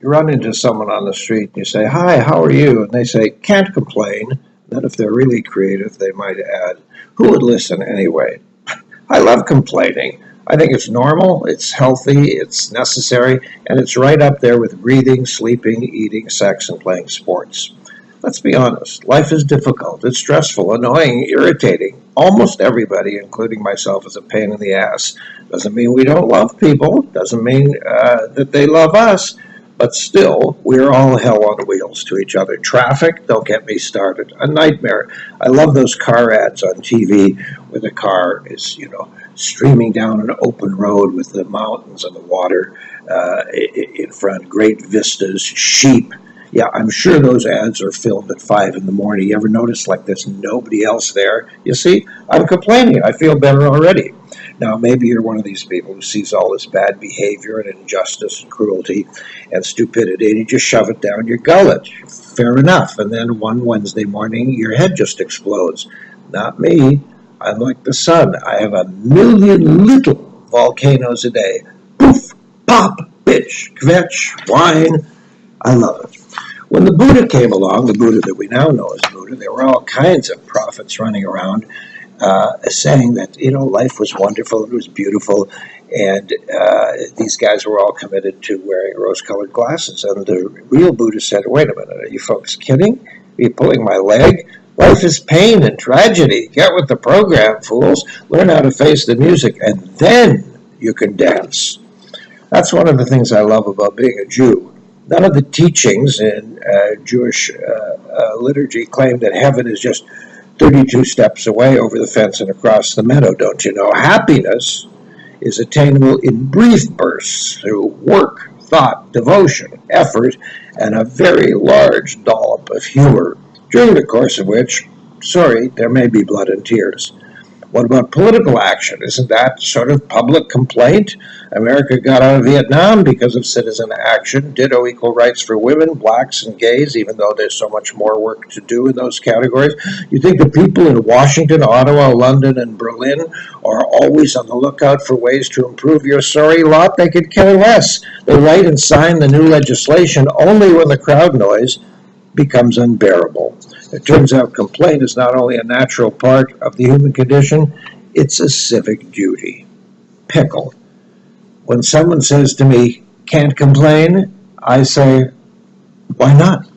You run into someone on the street and you say, "Hi, how are you?" And they say, "Can't complain." Then if they're really creative, they might add, "Who would listen anyway?" I love complaining. I think it's normal, it's healthy, it's necessary, and it's right up there with breathing, sleeping, eating, sex, and playing sports. Let's be honest, life is difficult, it's stressful, annoying, irritating. Almost everybody, including myself, is a pain in the ass. Doesn't mean we don't love people, doesn't mean that they love us, but still, we're all hell on wheels to each other. Traffic, don't get me started. A nightmare. I love those car ads on TV where the car is, streaming down an open road with the mountains and the water in front, great vistas, sheep. Yeah, I'm sure those ads are filmed at 5 in the morning. You ever notice like there's nobody else there? You see, I'm complaining. I feel better already. Now, maybe you're one of these people who sees all this bad behavior and injustice and cruelty and stupidity, and you just shove it down your gullet. Fair enough. And then one Wednesday morning, your head just explodes. Not me. I'm like the sun. I have 1,000,000 little volcanoes a day. Poof, pop, bitch, kvetch, whine. I love it. When the Buddha came along, the Buddha that we now know as Buddha, there were all kinds of prophets running around saying that, life was wonderful, it was beautiful, and these guys were all committed to wearing rose-colored glasses. And the real Buddha said, "Wait a minute, are you folks kidding? Are you pulling my leg? Life is pain and tragedy. Get with the program, fools. Learn how to face the music, and then you can dance." That's one of the things I love about being a Jew. None of the teachings in Jewish liturgy claim that heaven is just 32 steps away over the fence and across the meadow, don't you know? Happiness is attainable in brief bursts through work, thought, devotion, effort, and a very large dollop of humor, during the course of which, there may be blood and tears. What about political action? Isn't that sort of public complaint? America got out of Vietnam because of citizen action. Ditto equal rights for women, blacks, and gays, even though there's so much more work to do in those categories. You think the people in Washington, Ottawa, London, and Berlin are always on the lookout for ways to improve your sorry lot? They could care less. They write and sign the new legislation only when the crowd noise becomes unbearable. It turns out complaint is not only a natural part of the human condition, it's a civic duty. Pickle. When someone says to me, "Can't complain," I say, "Why not?"